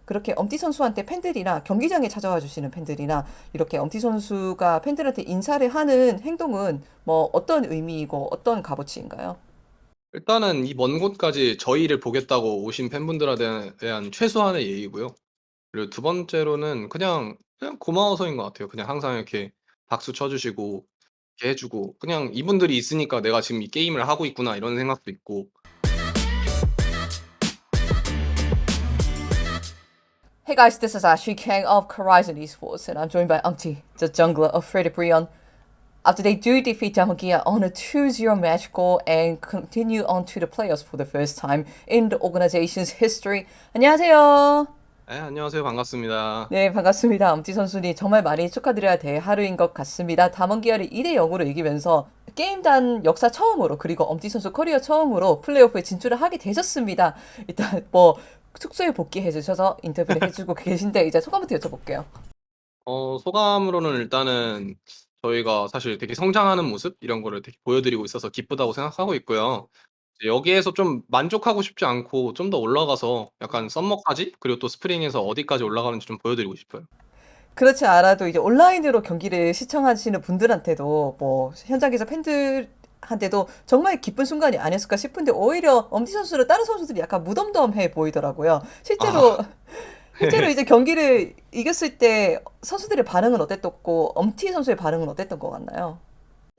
그렇게 엄티 선수한테 팬들이나 경기장에 찾아와 주시는 팬들이나 이렇게 엄티 선수가 팬들한테 인사를 하는 행동은 뭐 어떤 의미이고 어떤 값어치인가요? 일단은 이 먼 곳까지 저희를 보겠다고 오신 팬분들에 대한 최소한의 예의고요. 그리고 두 번째로는 그냥 고마워서인 것 같아요. 그냥 항상 이렇게 박수 쳐 주시고 이렇게 해 주고 그냥 '이분들이 있으니까 내가 지금 이 게임을 하고 있구나.' 이런 생각도 있고. Hey guys, this is Ashley Kang of Horizon Esports, and I'm joined by Umpty, the jungler of Freddy Brion. After they do defeat Damagia on a 2-0 match goal and continue on to the playoffs for the first time in the organization's history. 안녕하세요. 네, 안녕하세요. 반갑습니다. 네, 반갑습니다. 엄지 선수님 정말 많이 축하드려야 될 하루인 것 같습니다. 담원기아를 2대 0으로 이기면서 게임단 역사 처음으로 그리고 엄지 선수 커리어 처음으로 플레이오프에 진출을 하게 되셨습니다. 일단 뭐 숙소에 복귀해 주셔서 인터뷰를 해주고 계신데 이제 소감부터 여쭤볼게요. 소감으로는 일단은 저희가 사실 되게 성장하는 모습 이런 거를 되게 보여드리고 있어서 기쁘다고 생각하고 있고요. 이제 여기에서 좀 만족하고 싶지 않고 좀 더 올라가서 약간 썸머까지 그리고 또 스프링에서 어디까지 올라가는지 좀 보여드리고 싶어요. 그렇지 않아도 이제 온라인으로 경기를 시청하시는 분들한테도 뭐 현장에서 팬들한테도 정말 기쁜 순간이 아니었을까 싶은데 오히려 엄티 선수를 다른 선수들이 약간 무덤덤해 보이더라고요. 실제로 아. 실제로 이제 경기를 이겼을 때 선수들의 반응은 어땠었고 엄티 선수의 반응은 어땠던 것 같나요?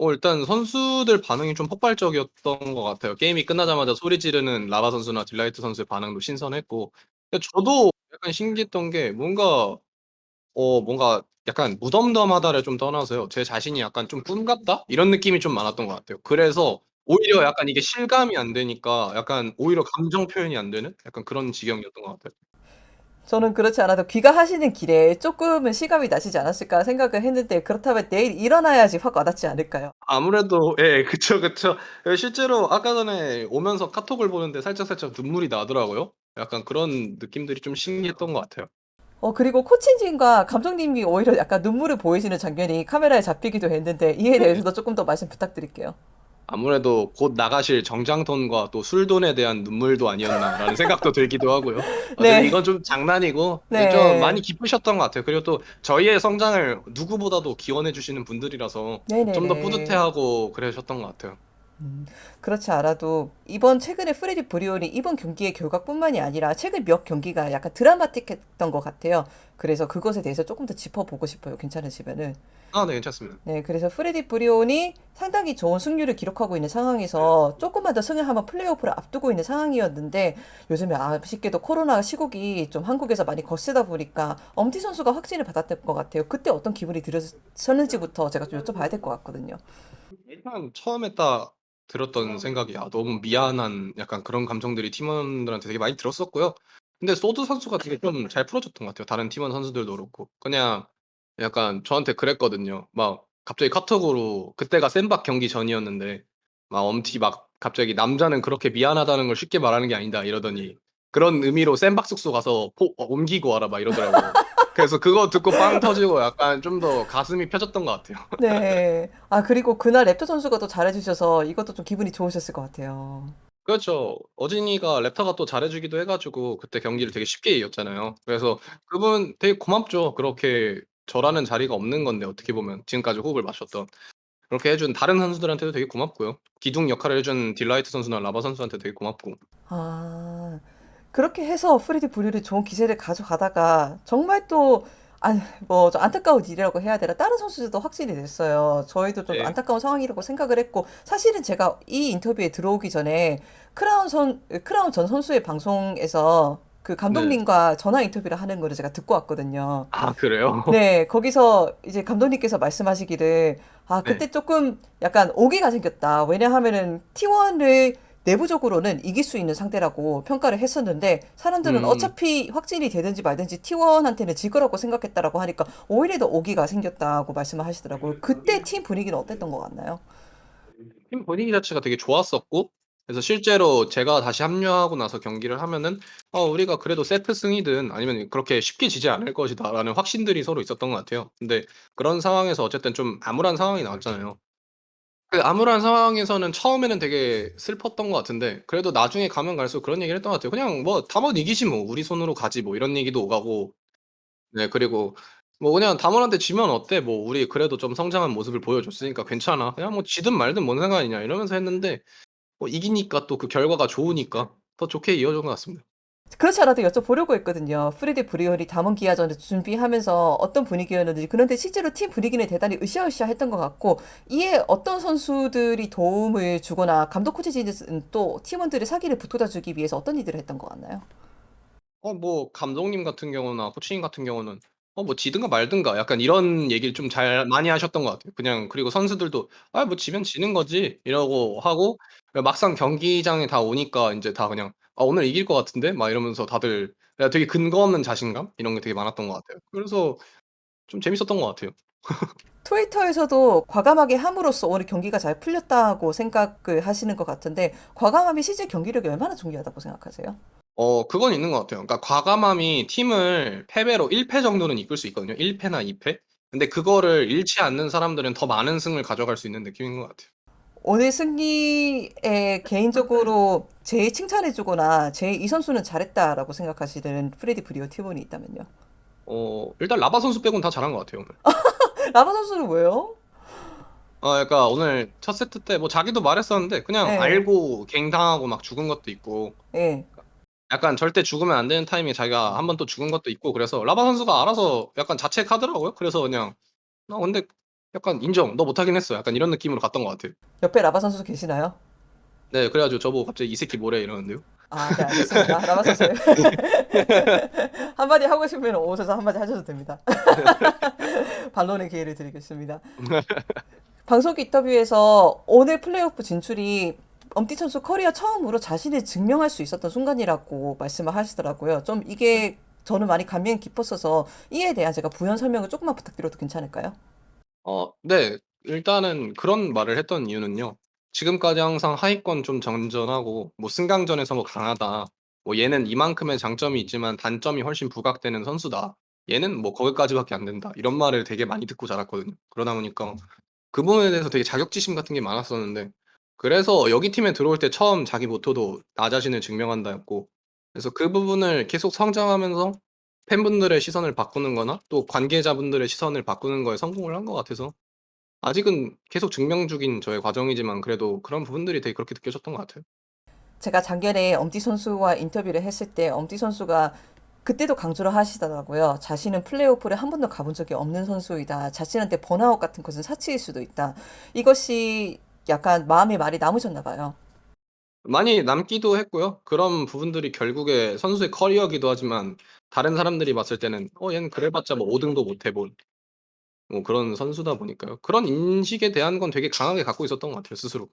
일단 선수들 반응이 좀 폭발적이었던 것 같아요. 게임이 끝나자마자 소리 지르는 라바 선수나 딜라이트 선수의 반응도 신선했고, 근데 저도 약간 신기했던 게 뭔가 약간 무덤덤하다를 좀 떠나서요. 제 자신이 약간 좀 꿈 같다? 이런 느낌이 좀 많았던 것 같아요. 그래서 오히려 약간 이게 실감이 안 되니까 약간 오히려 감정 표현이 안 되는 약간 그런 지경이었던 것 같아요. 저는 그렇지 않아도 귀가하시는 길에 조금은 실감이 나시지 않았을까 생각을 했는데 그렇다면 내일 일어나야지 확 와닿지 않을까요? 아무래도 예 그쵸, 그쵸. 예 실제로 아까 전에 오면서 카톡을 보는데 살짝살짝 눈물이 나더라고요. 약간 그런 느낌들이 좀 신기했던 것 같아요. 그리고 코치진과 감독님이 오히려 약간 눈물을 보이시는 장면이 카메라에 잡히기도 했는데 이에 네. 대해서도 조금 더 말씀 부탁드릴게요. 아무래도 곧 나가실 정장돈과 또 술돈에 대한 눈물도 아니었나라는 생각도 들기도 하고요. 어쨌든 네, 이건 좀 장난이고 예 좀 많이 네, 기쁘셨던 것 같아요. 그리고 또 저희의 성장을 누구보다도 기원해 주시는 분들이라서 좀 더 네네네. 뿌듯해하고 그러셨던 것 같아요. 그렇지 않아도 이번 최근에 프레디 브리온이 이번 경기의 결과뿐만이 아니라 최근 몇 경기가 약간 드라마틱했던 것 같아요. 그래서 그것에 대해서 조금 더 짚어보고 싶어요. 괜찮으시면은. 아 네 괜찮습니다. 네, 그래서 프레디 브리온이 상당히 좋은 승률을 기록하고 있는 상황에서 조금만 더 승을 하면 플레이오프를 앞두고 있는 상황이었는데 요즘에 아쉽게도 코로나 시국이 좀 한국에서 많이 거세다 보니까 엄티 선수가 확진을 받았던 것 같아요. 그때 어떤 기분이 들으셨는지부터 제가 좀 여쭤봐야 될 것 같거든요. 일단 처음에 딱 들었던 생각이 너무 미안한 약간 그런 감정들이 팀원들한테 되게 많이 들었었고요. 근데 소드 선수가 되게 좀 잘 풀어줬던 것 같아요. 다른 팀원 선수들도 그렇고. 그냥 약간 저한테 그랬거든요. 막 갑자기 카톡으로 그때가 센박 경기 전이었는데 막 엄티 막 갑자기 "남자는 그렇게 미안하다는 걸 쉽게 말하는 게 아니다." 이러더니 "그런 의미로 센박 숙소 가서 옮기고 와라." 막 이러더라고요. 그래서 그거 듣고 빵 터지고 약간 좀 더 가슴이 펴졌던 것 같아요. 네. 그리고 그날 랩터 선수가 또 잘해주셔서 이것도 좀 기분이 좋으셨을 것 같아요. 그렇죠. 어진이가 랩터가 또 잘해 주기도 해 가지고 그때 경기를 되게 쉽게 이겼잖아요. 그래서 그분 되게 고맙죠. 그렇게 저라는 자리가 없는 건데 어떻게 보면 지금까지 호흡을 맞췄던. 그렇게 해준 다른 선수들한테도 되게 고맙고요. 기둥 역할을 해준 딜라이트 선수나 라바 선수한테 되게 고맙고. 아, 그렇게 해서 프레디 브류리 좋은 기세를 가져가다가 정말 또 뭐 좀 안타까운 일이라고 해야 되나 다른 선수들도 확진이 됐어요. 저희도 좀 네. 안타까운 상황이라고 생각을 했고 사실은 제가 이 인터뷰에 들어오기 전에 크라운 전 선수의 방송에서 그 네네. 감독님과 전화 인터뷰를 하는 거를 제가 듣고 왔거든요. 아 그래요? 네, 거기서 이제 감독님께서 말씀하시기를, 네. 그때 조금 약간 오기가 생겼다. 왜냐하면은 T1을 내부적으로는 이길 수 있는 상대라고 평가를 했었는데, 사람들은 음. 어차피 확진이 되든지 말든지 T1한테는 질 거라고 생각했다라고 하니까, 오히려 더 오기가 생겼다고 말씀을 하시더라고요. 그때 팀 분위기는 어땠던 것 같나요? 팀 분위기 자체가 되게 좋았었고 그래서 실제로 제가 다시 합류하고 나서 경기를 하면은 우리가 그래도 세트 승이든 아니면 그렇게 쉽게 지지 않을 것이다.'라는 확신들이 서로 있었던 것 같아요. 근데 그런 상황에서 어쨌든 좀 암울한 상황이 나왔잖아요. 그 암울한 상황에서는 처음에는 되게 슬펐던 것 같은데 그래도 나중에 가면 갈수록 그런 얘기를 했던 것 같아요. "그냥 뭐 담원 이기지 뭐. 우리 손으로 가지." 뭐 이런 얘기도 오가고 네 그리고 뭐 그냥 "담원한테 지면 어때? 뭐 우리 그래도 좀 성장한 모습을 보여줬으니까 괜찮아. 그냥 뭐 지든 말든 뭔 상관이냐." 이러면서 했는데 이기니까 또 그 결과가 좋으니까 더 좋게 이어진 것 같습니다. 그렇지 않아도 여쭤보려고 했거든요. 프레디 브리온이 담원 기아전을 준비하면서 어떤 분위기였는지. 그런데 실제로 팀 분위기는 대단히 으쌰으쌰했던 것 같고 이에 어떤 선수들이 도움을 주거나 감독 코치진은 또 팀원들의 사기를 북돋아 주기 위해서 어떤 일들을 했던 것 같나요? 뭐 감독님 같은 경우나 코치님 같은 경우는 뭐 지든가 말든가 약간 이런 얘기를 좀 잘 많이 하셨던 것 같아요. 그냥 그리고 선수들도 '아 뭐 지면 지는 거지.' 이러고 하고 막상 경기장에 다 오니까 인제 다 그냥 '아 오늘 이길 것 같은데?' 막 이러면서 다들 그냥 되게 근거 없는 자신감 이런 게 되게 많았던 것 같아요. 그래서 좀 재밌었던 것 같아요. 트위터에서도 과감하게 함으로써 오늘 경기가 잘 풀렸다고 생각을 하시는 것 같은데 과감함이 실제 경기력에 얼마나 중요하다고 생각하세요? 그건 있는 것 같아요. 그러니까 과감함이 팀을 패배로 1패 정도는 이끌 수 있거든요. 1 패나 2 패. 근데 그거를 잃지 않는 사람들은 더 많은 승을 가져갈 수 있는 느낌인 것 같아요. 오늘 승리에 개인적으로 제일 칭찬해 주거나 제일 이 선수는 잘했다라고 생각하시는 프레디 브리오 팀원이 있다면요. 일단 라바 선수 빼고는 다 잘한 것 같아요 오늘. 라바 선수는 왜요? 그러니까 오늘 첫 세트 때 뭐 자기도 말했었는데 그냥 예, 알고 갱당하고 막 죽은 것도 있고 예. 약간 절대 죽으면 안 되는 타이밍에 자기가 한 번 또 죽은 것도 있고 그래서 라바 선수가 알아서 약간 자책하더라고요. 그래서 그냥 근데 약간 인정. 너 못하긴 했어." 약간 이런 느낌으로 갔던 것 같아요. 옆에 라바 선수 계시나요? 네 그래 가지고 저보고 갑자기 "이 새끼 뭐래." 이러는데요. 아, 네, 알겠습니다. 라바 선수 한마디 하고 싶으면 오셔서 한마디 하셔도 됩니다. 반론의 기회를 드리겠습니다. 방송 인터뷰에서 오늘 플레이오프 진출이 엄티 선수 커리어 처음으로 자신을 증명할 수 있었던 순간이라고 말씀을 하시더라고요. 좀 이게 저는 많이 감명이 깊었어서 이에 대한 제가 부연 설명을 조금만 부탁드려도 괜찮을까요? 네. 일단은 그런 말을 했던 이유는요. 지금까지 항상 하위권 좀 전전하고 뭐 승강전에서 뭐 강하다. 뭐 얘는 이만큼의 장점이 있지만 단점이 훨씬 부각되는 선수다. 얘는 뭐 거기까지밖에 안 된다. 이런 말을 되게 많이 듣고 자랐거든요. 그러다 보니까 그 부분에 대해서 되게 자격지심 같은 게 많았었는데 그래서 여기 팀에 들어올 때 처음 자기 모토도 "나 자신을 증명한다."였고 그래서 그 부분을 계속 성장하면서 팬분들의 시선을 바꾸는 거나 또 관계자분들의 시선을 바꾸는 거에 성공을 한 것 같아서 아직은 계속 증명 중인 저의 과정이지만 그래도 그런 부분들이 되게 그렇게 느껴졌던 것 같아요. 제가 작년에 엄티 선수와 인터뷰를 했을 때 엄티 선수가 그때도 강조를 하시더라고요. 자신은 플레이오프를 한 번도 가본 적이 없는 선수이다. 자신한테 번아웃 같은 것은 사치일 수도 있다. 이것이 약간 마음에 말이 남으셨나 봐요. 많이 남기도 했고요. 그런 부분들이 결국에 선수의 커리어이기도 하지만 다른 사람들이 봤을 때는 얘는 그래 봤자 뭐 5 등도 못 해본 뭐 그런 선수다 보니까요. 그런 인식에 대한 건 되게 강하게 갖고 있었던 것 같아요 스스로.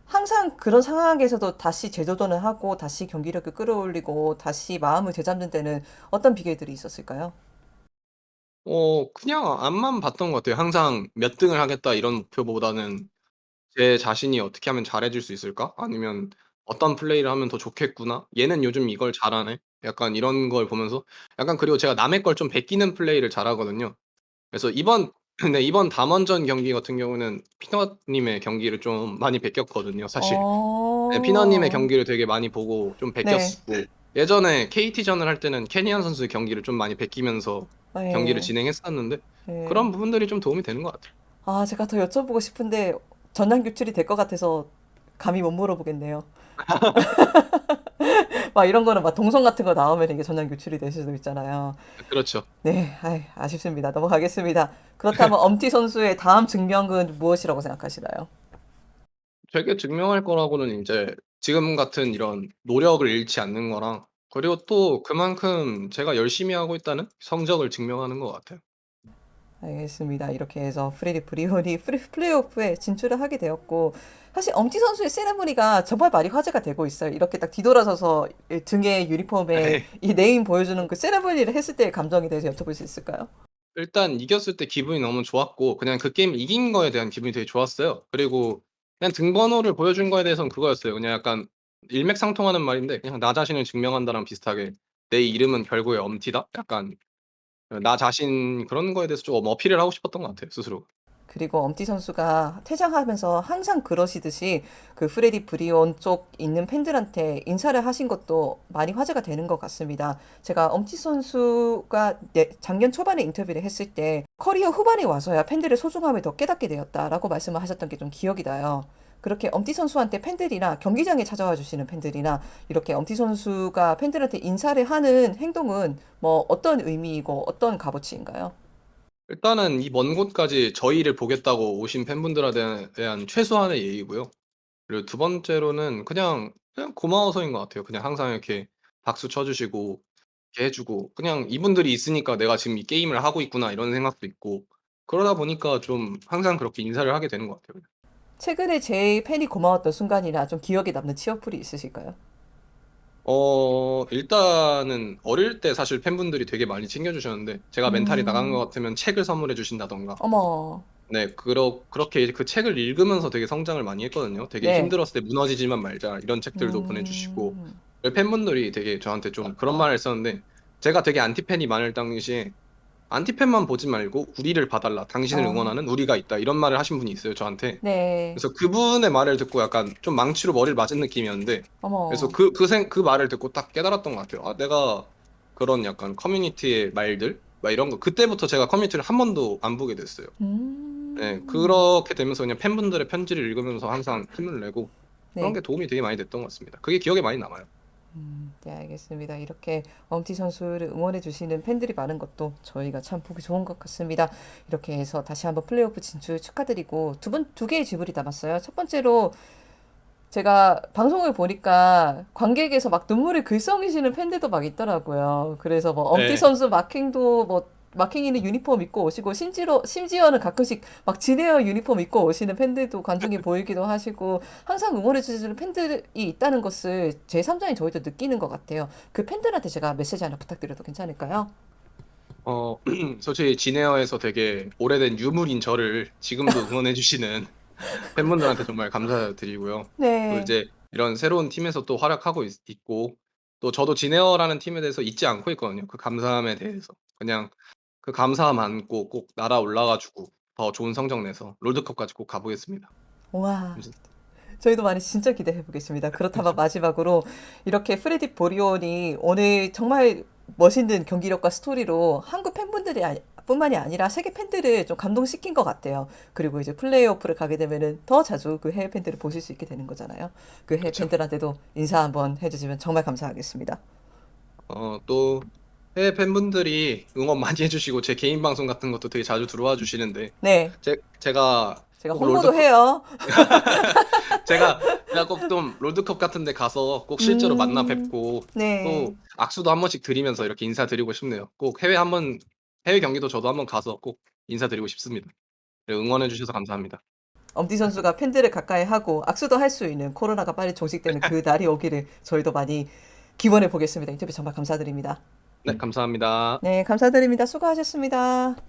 항상 그런 상황에서도 다시 재도전을 하고 다시 경기력을 끌어올리고 다시 마음을 되잡는 데는 어떤 비결들이 있었을까요? 그냥 앞만 봤던 것 같아요. 항상 '몇 등을 하겠다.' 이런 목표보다는 '제 자신이 어떻게 하면 잘해질 수 있을까?' 아니면 '어떤 플레이를 하면 더 좋겠구나. 얘는 요즘 이걸 잘하네.' 약간 이런 걸 보면서 약간 그리고 제가 남의 걸 좀 베끼는 플레이를 잘하거든요. 그래서 이번 네 이번 담원전 경기 같은 경우는 피넛 님의 경기를 좀 많이 베꼈거든요 사실. 네 피넛 님의 어, 경기를 되게 많이 보고 좀 네, 베꼈었고 예전에 KT전을 할 때는 캐니언 선수의 경기를 좀 많이 베끼면서 경기를 예, 진행했었는데 예. 그런 부분들이 좀 도움이 되는 것 같아요. 아, 제가 더 여쭤보고 싶은데 전량 유출이 될 것 같아서 감히 못 물어보겠네요. 막 이런 거는 막 동성 같은 거 나오면 이게 전량 유출이 될 수도 있잖아요. 그렇죠. 네, 아이, 아쉽습니다. 넘어가겠습니다. 그렇다면 엄티 선수의 다음 증명은 무엇이라고 생각하시나요? 되게 증명할 거라고는 인제 지금 같은 이런 노력을 잃지 않는 거랑 그리고 또 그만큼 제가 열심히 하고 있다는 성적을 증명하는 것 같아요. 알겠습니다. 이렇게 해서 프레디 브리온이 플레이오프에 진출을 하게 되었고 사실 엄티 선수의 세레모니가 정말 많이 화제가 되고 있어요. 이렇게 딱 뒤돌아서서 이 등에 유니폼에 예. 이 네임 보여주는 그 세레모니를 했을 때의 감정에 대해서 여쭤볼 수 있을까요? 일단 이겼을 때 기분이 너무 좋았고 그냥 그 게임을 이긴 거에 대한 기분이 되게 좋았어요. 그리고 그냥 등번호를 보여준 거에 대해서는 그거였어요. 그냥 약간 일맥상통하는 말인데 그냥 '나 자신을 증명한다.'랑 비슷하게 '내 이름은 결국에 엄티다.' 약간 나 자신 그런 거에 대해서 좀 어필을 하고 싶었던 것 같아요 스스로. 그리고 엄티 선수가 퇴장하면서 항상 그러시듯이 그 프레디 브리온 쪽 있는 팬들한테 인사를 하신 것도 많이 화제가 되는 것 같습니다. 제가 엄티 선수가 작년 초반에 인터뷰를 했을 때 커리어 후반에 와서야 팬들의 소중함을 더 깨닫게 되었다라고 말씀을 하셨던 게 좀 기억이 나요. 그렇게 엄티 선수한테 팬들이나 경기장에 찾아와 주시는 팬들이나 이렇게 엄티 선수가 팬들한테 인사를 하는 행동은 뭐 어떤 의미이고 어떤 값어치인가요? 일단은 이 먼 곳까지 저희를 보겠다고 오신 팬분들에 대한 최소한의 예의고요. 그리고 두 번째로는 그냥 고마워서인 것 같아요. 그냥 항상 이렇게 박수 쳐주시고 이렇게 해주고 그냥 이분들이 있으니까 내가 지금 이 게임을 하고 있구나 이런 생각도 있고 그러다 보니까 좀 항상 그렇게 인사를 하게 되는 것 같아요. 최근에 제일 팬이 고마웠던 순간이나 좀 기억에 남는 치어풀이 있으실까요? 일단은 어릴 때 사실 팬분들이 되게 많이 챙겨주셨는데 제가 멘탈이 나간 것 음, 같으면 책을 선물해 주신다던가 어머, 네, 그렇게 그 책을 읽으면서 되게 성장을 많이 했거든요. 되게 네. 힘들었을 때 무너지지만 말자 이런 책들도 보내주시고 음, 팬분들이 되게 저한테 좀 그런 말을 했었는데 제가 되게 안티팬이 많을 당시에 안티팬만 보지 말고 우리를 봐달라. 당신을 아, 응원하는 우리가 있다. 이런 말을 하신 분이 있어요, 저한테. 네. 그래서 그분의 말을 듣고 약간 좀 망치로 머리를 맞은 느낌이었는데 그래서 어머, 그 말을 듣고 딱 깨달았던 것 같아요. 아, 내가 그런 약간 커뮤니티의 말들 막 이런 거 그때부터 제가 커뮤니티를 한 번도 안 보게 됐어요. 네, 음, 그렇게 되면서 그냥 팬분들의 편지를 읽으면서 항상 힘을 내고 그런 네. 게 도움이 되게 많이 됐던 것 같습니다. 그게 기억에 많이 남아요. 네, 알겠습니다. 이렇게 엄티 선수를 응원해 주시는 팬들이 많은 것도 저희가 참 보기 좋은 것 같습니다. 이렇게 해서 다시 한번 플레이오프 진출 축하드리고 두 개의 질문이 남았어요. 첫 번째로 제가 방송을 보니까 관객에서 막 눈물을 글썽이시는 팬들도 막 있더라고요. 그래서 뭐 엄티 네. 선수 마킹도 뭐 마킹 있는 유니폼 입고 오시고 심지어는 가끔씩 막 지네어 유니폼 입고 오시는 팬들도 관중이 보이기도 하시고 항상 응원해 주시는 팬들이 있다는 것을 제3자인 저희도 느끼는 것 같아요. 그 팬들한테 제가 메시지 하나 부탁드려도 괜찮을까요? 어, 솔직히 진에어에서 되게 오래된 유물인 저를 지금도 응원해주시는 팬분들한테 정말 감사드리고요. 또 네. 이제 이런 새로운 팀에서 또 활약하고 있고, 또 저도 진에어라는 팀에 대해서 잊지 않고 있거든요. 그 감사함에 대해서. 그냥 그 감사함 안고 꼭 날아 올라가지고 더 좋은 성적 내서 롤드컵까지 꼭 가보겠습니다. 와. 저희도 많이 진짜 기대해 보겠습니다. 그렇다면 마지막으로 이렇게 프레디 보리온이 오늘 정말 멋있는 경기력과 스토리로 한국 팬분들이 뿐만이 아니라 세계 팬들을 좀 감동시킨 것 같아요. 그리고 이제 플레이오프를 가게 되면은 더 자주 그 해외 팬들을 보실 수 있게 되는 거잖아요. 그 해외 그렇죠. 팬들한테도 인사 한번 해주시면 정말 감사하겠습니다. 또 해외 팬분들이 응원 많이 해주시고 제 개인 방송 같은 것도 되게 자주 들어와 주시는데 네, 제가 제가 꼭 홍보도 롤드컵 해요. 제가 꼭 좀 롤드컵 같은 데 가서 꼭 실제로 만나 뵙고 네. 또 악수도 한 번씩 드리면서 이렇게 인사드리고 싶네요. 꼭 해외 경기도 저도 한번 가서 꼭 인사드리고 싶습니다. 네, 응원해 주셔서 감사합니다. 엄디 선수가 팬들을 가까이 하고 악수도 할 수 있는 코로나가 빨리 종식되는 그 날이 오기를 저희도 많이 기원해 보겠습니다. 인터뷰 정말 감사드립니다. 네, 감사합니다. 네, 감사드립니다. 수고하셨습니다.